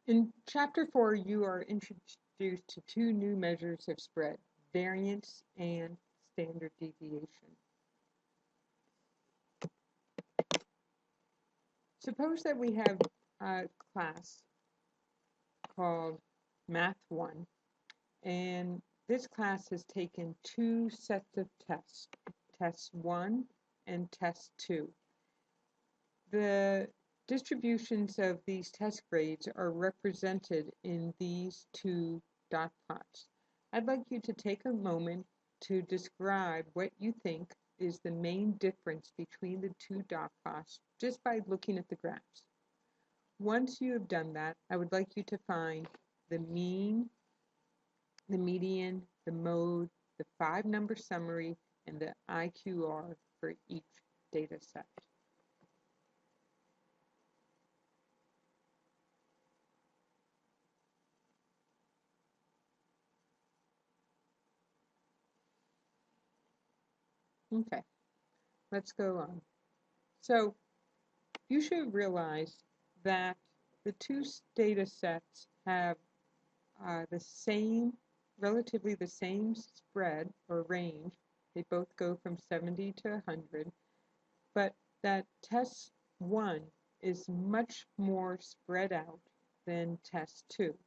In Chapter 4, you are introduced to two new measures of spread, variance and standard deviation. Suppose that we have a class called Math 1, and this class has taken two sets of tests, Test 1 and Test 2. The distributions of these test grades are represented in these two dot plots. I'd like you to take a moment to describe what you think is the main difference between the two dot plots just by looking at the graphs. Once you have done that, I would like you to find the mean, the median, the mode, the 5-number summary, and the IQR for each data set. Okay, let's go on. So you should realize that the two data sets have relatively the same spread or range. They both go from 70 to 100, but that test 1 is much more spread out than test 2.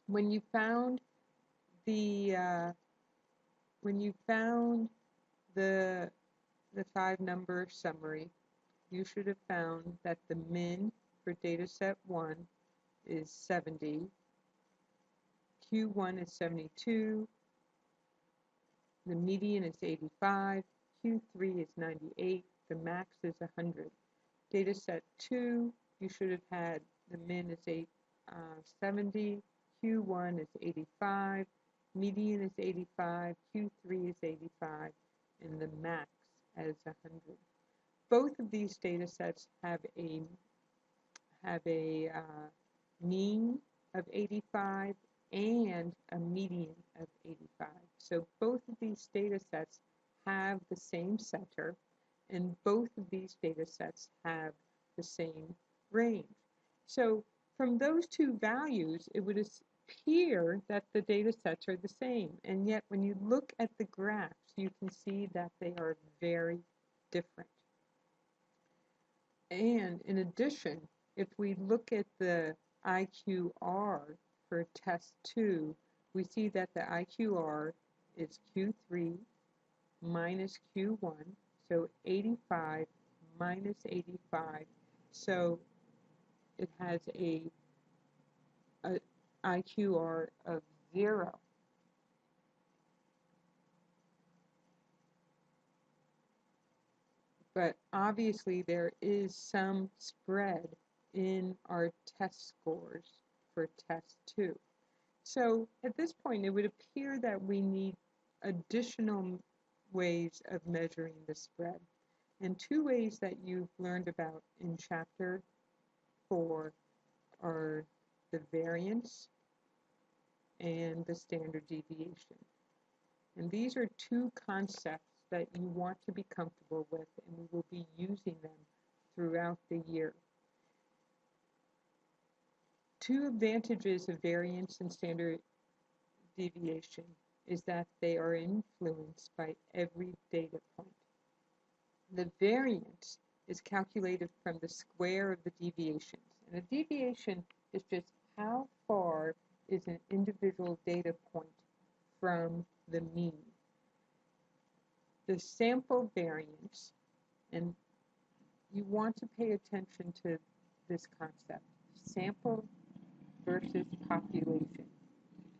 When you found the 5-number summary, you should have found that the min for data set 1 is 70, Q1 is 72, the median is 85, Q3 is 98, the max is 100. Data set 2, you should have had the min is 70, Q1 is 85, median is 85, Q3 is 85, and the max as 100. Both of these data sets have a mean of 85 and a median of 85. So both of these data sets have the same center, and both of these data sets have the same range. So from those two values, it would appear that the data sets are the same, and yet when you look at the graphs, you can see that they are very different. And in addition, if we look at the IQR for test 2, we see that the IQR is Q3 minus Q1, so 85 minus 85, so it has a IQR of 0. But obviously there is some spread in our test scores for test 2. So at this point, it would appear that we need additional ways of measuring the spread. And two ways that you've learned about in Chapter 4 are the variance and the standard deviation. And these are two concepts that you want to be comfortable with, and we will be using them throughout the year. Two advantages of variance and standard deviation is that they are influenced by every data point. The variance is calculated from the square of the deviations, and a deviation is just how far is an individual data point from the mean. The sample variance, and you want to pay attention to this concept, sample versus population.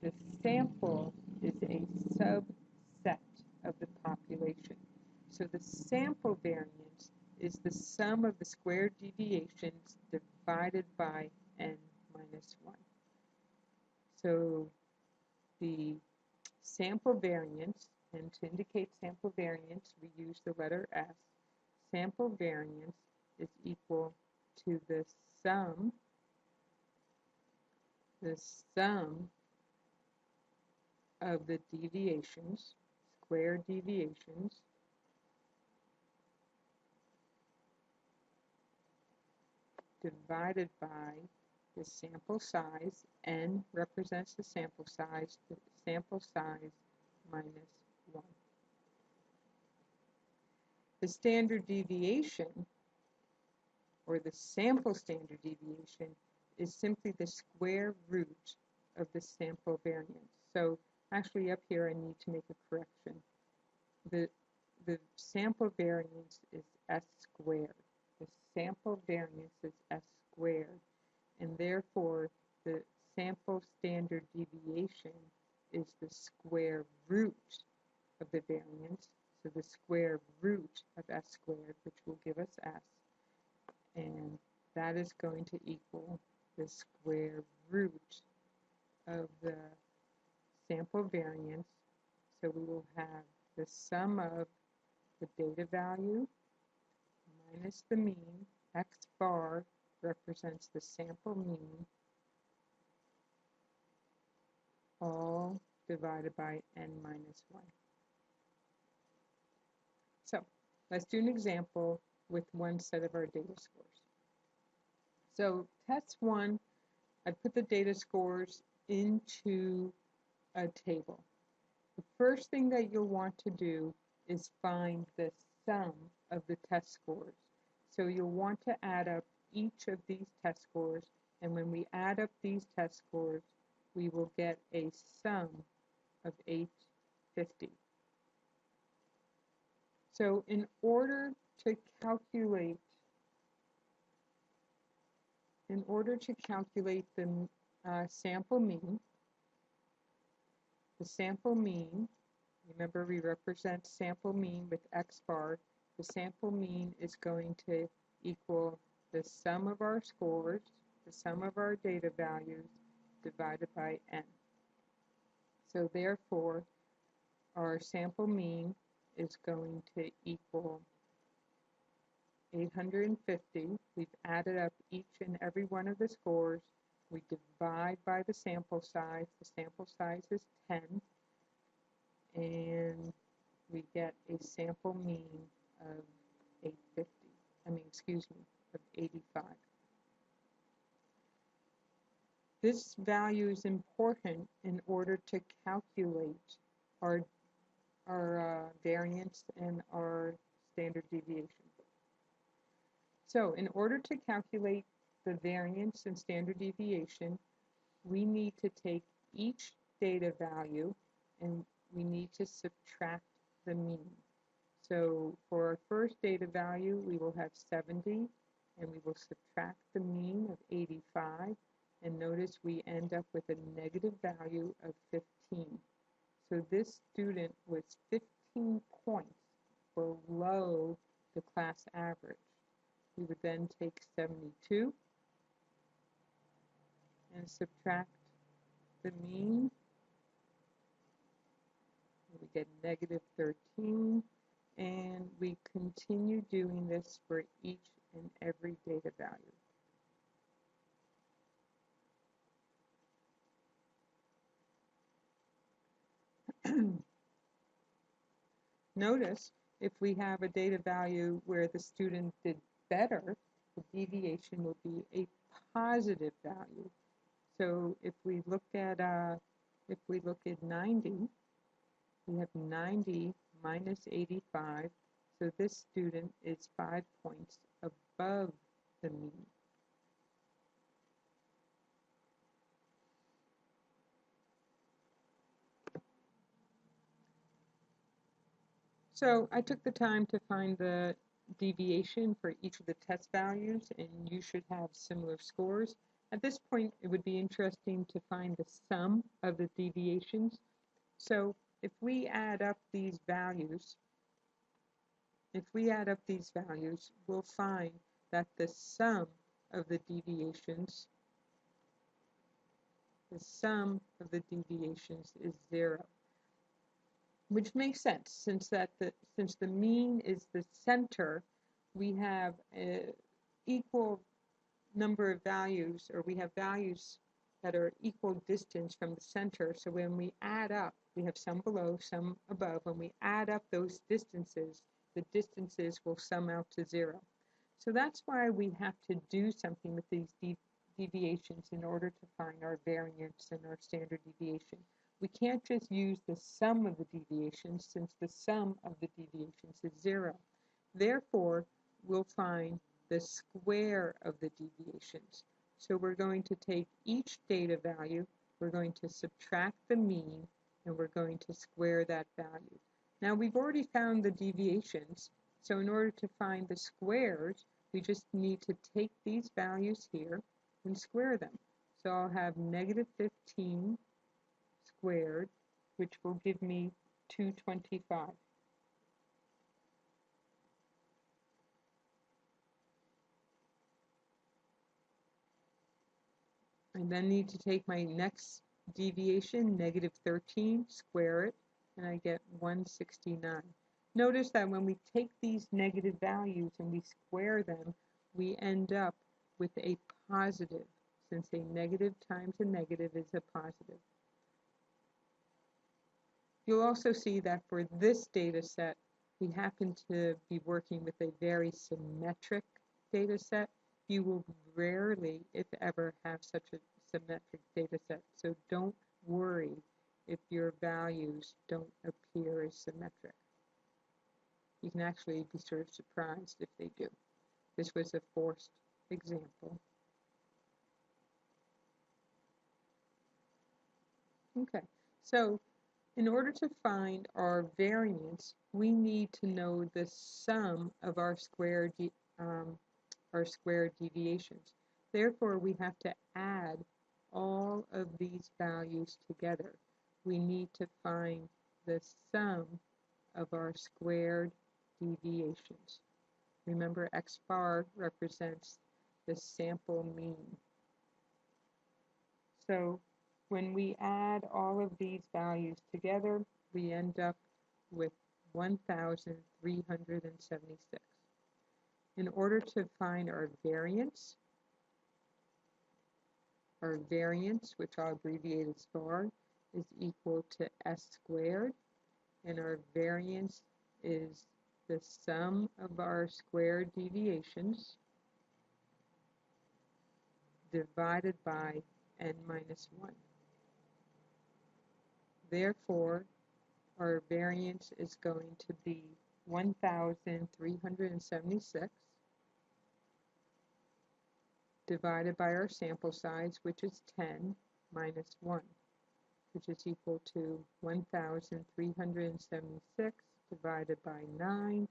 The sample is a subset of the population. So the sample variance is the sum of the squared deviations divided by n minus 1. So the sample variance, and to indicate sample variance, we use the letter S. Sample variance is equal to the sum of the deviations, square deviations, divided by the sample size, n represents the sample size minus 1. The standard deviation, or the sample standard deviation, is simply the square root of the sample variance. So actually up here I need to make a correction. The sample variance is s squared. The sample variance is s squared, and therefore the sample standard deviation is the square root of the variance, so the square root of s squared, which will give us s, and that is going to equal the square root of the sample variance. So we will have the sum of the data value minus the mean. X bar represents the sample mean, all divided by n minus 1. So let's do an example with one set of our data scores. So test 1, I put the data scores into a table. The first thing that you'll want to do is find the sum of the test scores. So you'll want to add up each of these test scores, and when we add up these test scores, we will get a sum of 850. So in order to calculate the sample mean, remember we represent sample mean with x bar, the sample mean is going to equal the sum of our scores, the sum of our data values, divided by n. So therefore, our sample mean is going to equal 850. We've added up each and every one of the scores. We divide by the sample size. The sample size is 10. And we get a sample mean of 85. This value is important in order to calculate our variance and our standard deviation. So in order to calculate the variance and standard deviation, we need to take each data value and we need to subtract the mean. So for our first data value, we will have 70, and we will subtract the mean of 85, and notice we end up with a negative value of 15. So this student was 15 points below the class average. We would then take 72 and subtract the mean. We get negative 13, and we continue doing this for each and every data value. Notice if we have a data value where the student did better, the deviation will be a positive value. So if we look at 90, we have 90 minus 85. So this student is 5 points above the mean. So I took the time to find the deviation for each of the test values, and you should have similar scores. At this point, it would be interesting to find the sum of the deviations. So if we add up these values, we'll find that the sum of the deviations is 0. Which makes sense, since the mean is the center, we have an equal number of values, or we have values that are equal distance from the center. So when we add up, we have some below, some above. When we add up those distances, the distances will sum out to 0. So that's why we have to do something with these deviations in order to find our variance and our standard deviation. We can't just use the sum of the deviations since the sum of the deviations is 0. Therefore, we'll find the square of the deviations. So we're going to take each data value, we're going to subtract the mean, and we're going to square that value. Now we've already found the deviations, so in order to find the squares, we just need to take these values here and square them. So I'll have negative 15 squared, which will give me 225. I then need to take my next deviation, negative 13, square it, and I get 169. Notice that when we take these negative values and we square them, we end up with a positive, since a negative times a negative is a positive. You'll also see that for this data set, we happen to be working with a very symmetric data set. You will rarely, if ever, have such a symmetric data set. So don't worry if your values don't appear as symmetric. You can actually be sort of surprised if they do. This was a forced example. Okay, so in order to find our variance, we need to know the sum of our square deviations. Therefore, we have to add all of these values together. We need to find the sum of our squared deviations. Remember, x bar represents the sample mean. So when we add all of these values together, we end up with 1,376. In order to find our variance, which I'll abbreviate as bar, is equal to s squared, and our variance is the sum of our squared deviations divided by n minus 1. Therefore, our variance is going to be 1,376 divided by our sample size, which is 10, minus 1, which is equal to 1,376 divided by 9,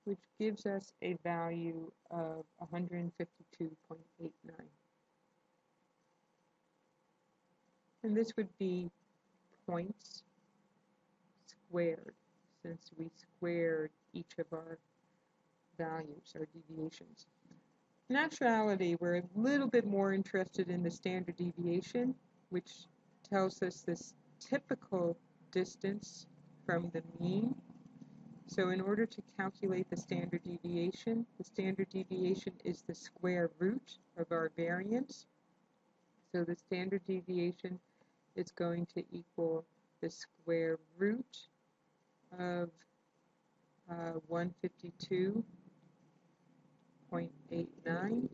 which gives us a value of 152.89. And this would be points squared, since we squared each of our values, our deviations. In actuality, we're a little bit more interested in the standard deviation, which tells us this typical distance from the mean. So in order to calculate the standard deviation is the square root of our variance. So the standard deviation is going to equal the square root of 152.89,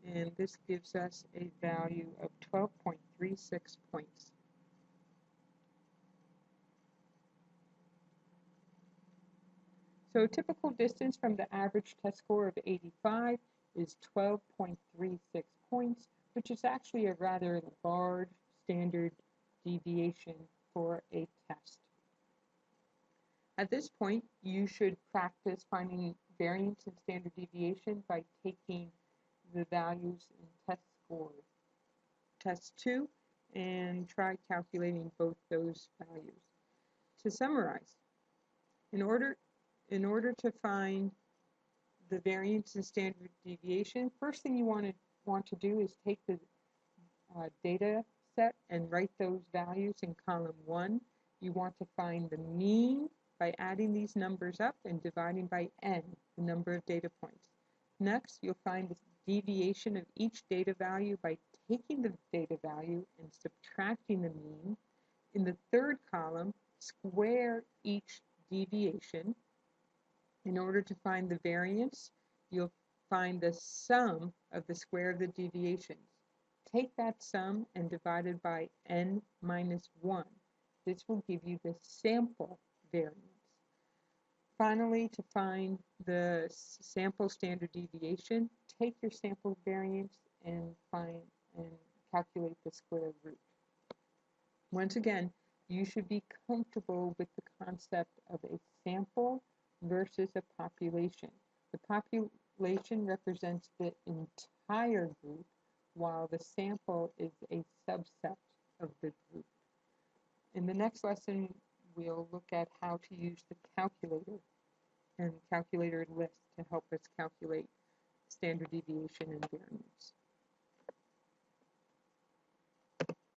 and this gives us a value of 12.36 points. So a typical distance from the average test score of 85 is 12.36 points, which is actually a rather large standard deviation for a test. At this point, you should practice finding variance and standard deviation by taking the values in test 2 and try calculating both those values. To summarize, in order to find the variance and standard deviation, first thing you want to do is take the data set and write those values in column 1. You want to find the mean by adding these numbers up and dividing by n, the number of data points. Next, you'll find the deviation of each data value by taking the data value and subtracting the mean. In the third column, square each deviation. In order to find the variance, you'll find the sum of the square of the deviations. Take that sum and divide it by n minus 1. This will give you the sample variance. Finally, to find the sample standard deviation, take your sample variance and calculate the square root. Once again, you should be comfortable with the concept of a sample versus a population. The population represents the entire group, while the sample is a subset of the group. In the next lesson, we'll look at how to use the calculator and calculator list to help us calculate standard deviation and variance.